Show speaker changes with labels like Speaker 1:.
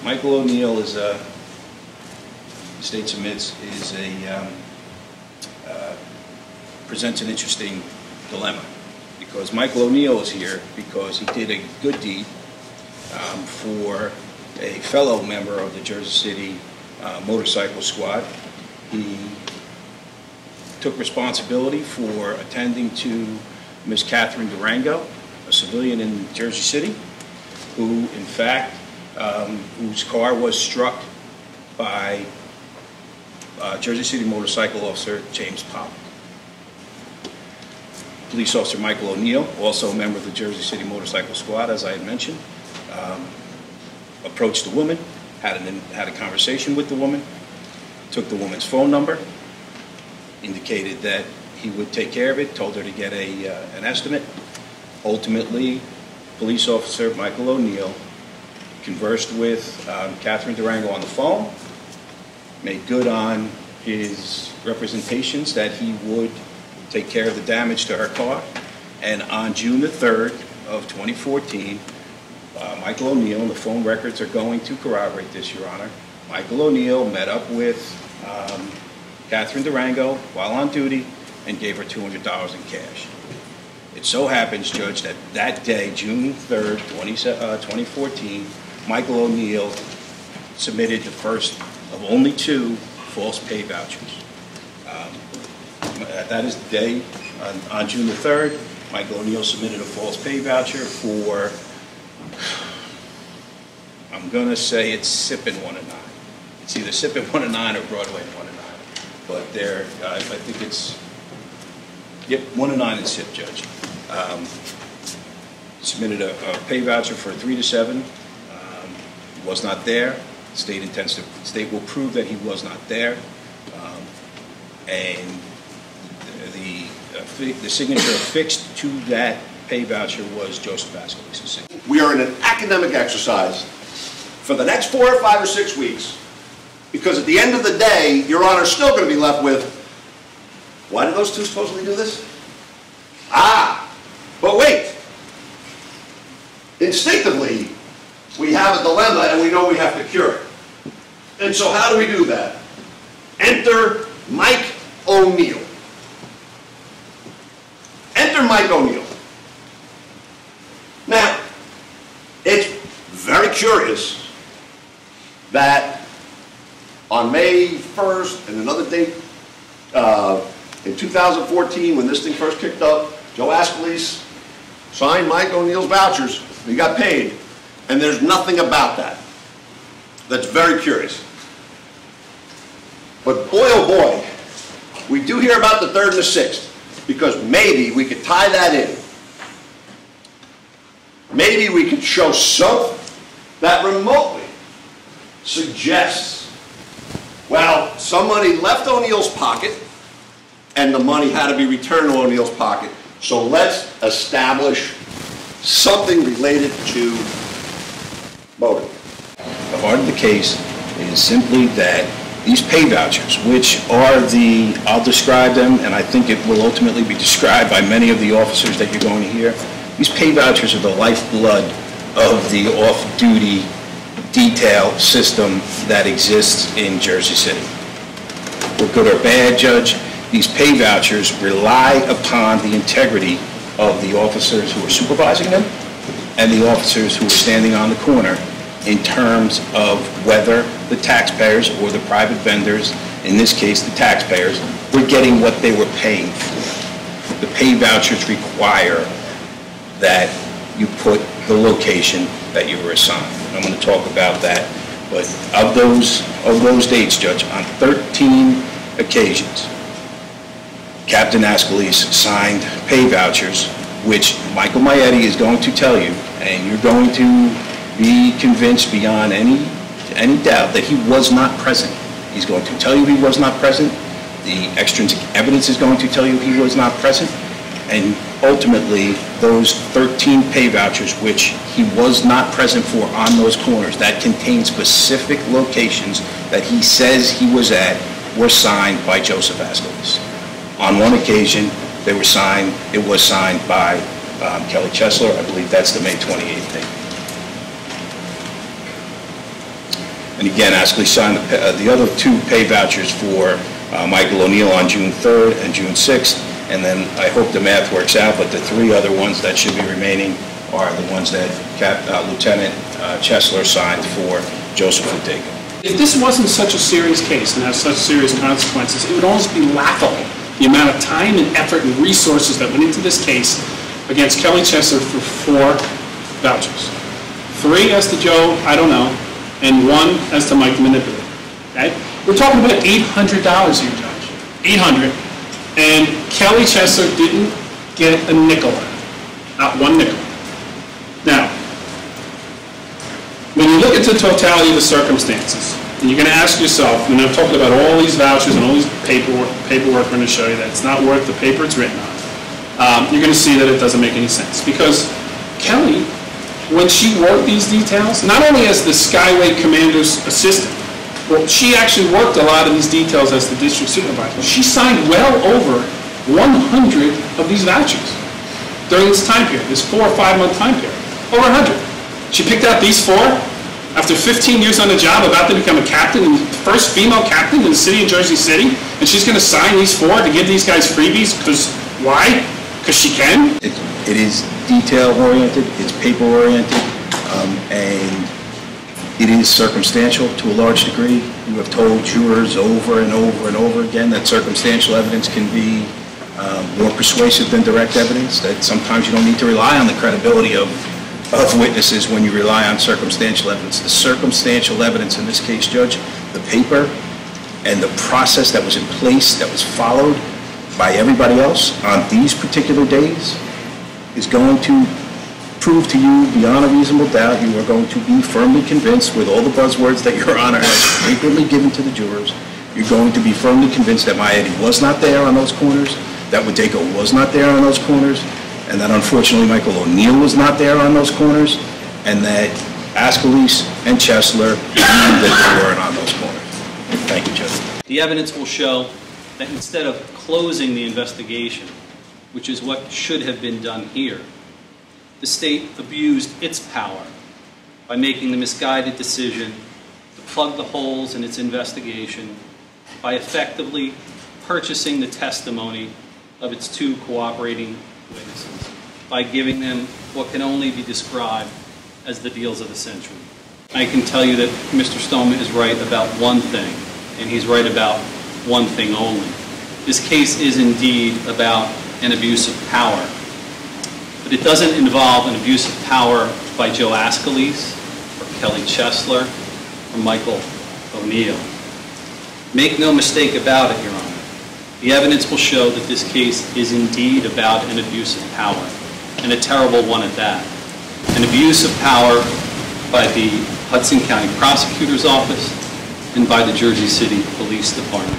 Speaker 1: Michael O'Neill is the state submits is presents an interesting dilemma, because Michael O'Neill is here because he did a good deed for a fellow member of the Jersey City motorcycle squad. He took responsibility for attending to Ms. Catherine Durango, a civilian in Jersey City, who in fact, whose car was struck by Jersey City motorcycle officer James Pollock. Police officer Michael O'Neill, also a member of the Jersey City motorcycle squad, as I had mentioned, approached the woman, had a conversation with the woman, took the woman's phone number, indicated that he would take care of it, told her to get an estimate. Ultimately, police officer Michael O'Neill conversed with Catherine Durango on the phone, made good on his representations that he would take care of the damage to her car, and on June the 3rd of 2014, Michael O'Neill, and the phone records are going to corroborate this, Your Honor, Michael O'Neill met up with Catherine Durango while on duty and gave her $200 in cash. It so happens, Judge, that that day, June 3rd, 2014, Michael O'Neill submitted the first of only 2 false pay vouchers. That is the day, on June the 3rd, Michael O'Neill submitted a false pay voucher for, I'm going to say it's Sippin' 1 and 9. It's either Sippin' 1 and 9 or Broadway 1 and 9. But there, I think it's, yep, 1 and 9 and SIP, Judge. Submitted a pay voucher for 3 to 7. Was not there. State will prove that he was not there. And the signature affixed to that pay voucher was Joseph Ascolese's signature.
Speaker 2: We are in an academic exercise for the next 4 or 5 or 6 weeks, because at the end of the day, Your Honor is still going to be left with, why did those 2 supposedly do this? But wait. Instinctively, we have a dilemma and we know we have to cure it. And so how do we do that? Enter Mike O'Neill. Enter Mike O'Neill. Now, it's very curious that on May 1st and another date in 2014, when this thing first kicked up, Joe Ascolese signed Mike O'Neill's vouchers. He got paid. And there's nothing about that. That's very curious. But boy, oh boy, we do hear about the 3rd and the 6th, because maybe we could tie that in. Maybe we could show something that remotely suggests, well, some money left O'Neill's pocket and the money had to be returned to O'Neill's pocket. So let's establish something related to motive.
Speaker 1: The heart of the case is simply that these pay vouchers, which are I'll describe them, and I think it will ultimately be described by many of the officers that you're going to hear, these pay vouchers are the lifeblood of the off-duty detail system that exists in Jersey City. For good or bad, Judge, these pay vouchers rely upon the integrity of the officers who are supervising them and the officers who are standing on the corner in terms of whether the taxpayers or the private vendors, in this case the taxpayers, were getting what they were paying for. The pay vouchers require that you put the location that you were assigned. I'm going to talk about that, but of those dates, Judge, on 13 occasions, Captain Ascolese signed pay vouchers, which Michael Maietti is going to tell you, and you're going to be convinced beyond any doubt that he was not present. He's going to tell you he was not present. The extrinsic evidence is going to tell you he was not present. And ultimately, those 13 pay vouchers, which he was not present for on those corners, that contain specific locations that he says he was at, were signed by Joseph Ascolese. On one occasion, it was signed by Kelly Chesler. I believe that's the May 28th date. And again, Ascolese signed the other two pay vouchers for Michael O'Neill on June 3rd and June 6th. And then I hope the math works out, but the three other ones that should be remaining are the ones that Lieutenant Chesler signed for Joseph Ortega.
Speaker 3: If this wasn't such a serious case and has such serious consequences, it would almost be laughable, the amount of time and effort and resources that went into this case against Kelly Chesler for 4 vouchers. 3 as to Joe, I don't know, and 1 as to Mike the Manipulator. Okay? We're talking about $800 here, Judge. $800. And Kelly Chesler didn't get a nickel, not 1 nickel. Now, when you look at the totality of the circumstances, and you're going to ask yourself, when I'm talking about all these vouchers and all these paperwork we're going to show you that it's not worth the paper it's written on, you're going to see that it doesn't make any sense. Because Kelly, when she wrote these details, not only as the Skyway Commander's assistant, well, she actually worked a lot of these details as the district supervisor. She signed well over 100 of these vouchers during this time period, this 4 or 5 month time period, over 100. She picked out these 4 after 15 years on the job, about to become a captain, and first female captain in the city of Jersey City, and she's going to sign these 4 to give these guys freebies, because why? Because she can?
Speaker 1: It is detail-oriented, it's paper-oriented, and it is circumstantial to a large degree. You have told jurors over and over and over again that circumstantial evidence can be more persuasive than direct evidence, that sometimes you don't need to rely on the credibility of witnesses when you rely on circumstantial evidence. The circumstantial evidence in this case, Judge, the paper and the process that was in place, that was followed by everybody else on these particular days, is going to prove to you beyond a reasonable doubt, you are going to be firmly convinced with all the buzzwords that Your Honor has frequently given to the jurors. You're going to be firmly convinced that Maietti was not there on those corners, that Ortega was not there on those corners, and that unfortunately Michael O'Neill was not there on those corners, and that Ascolese and Chesler knew that they weren't on those corners. Thank you, Judge.
Speaker 4: The evidence will show that instead of closing the investigation, which is what should have been done here, the state abused its power by making the misguided decision to plug the holes in its investigation by effectively purchasing the testimony of its 2 cooperating witnesses, by giving them what can only be described as the deals of the century. I can tell you that Mr. Stoma is right about one thing, and he's right about one thing only. This case is indeed about an abuse of power, but it doesn't involve an abuse of power by Joe Ascolese, or Kelly Chesler, or Michael O'Neill. Make no mistake about it, Your Honor. The evidence will show that this case is indeed about an abuse of power, and a terrible one at that. An abuse of power by the Hudson County Prosecutor's Office and by the Jersey City Police Department.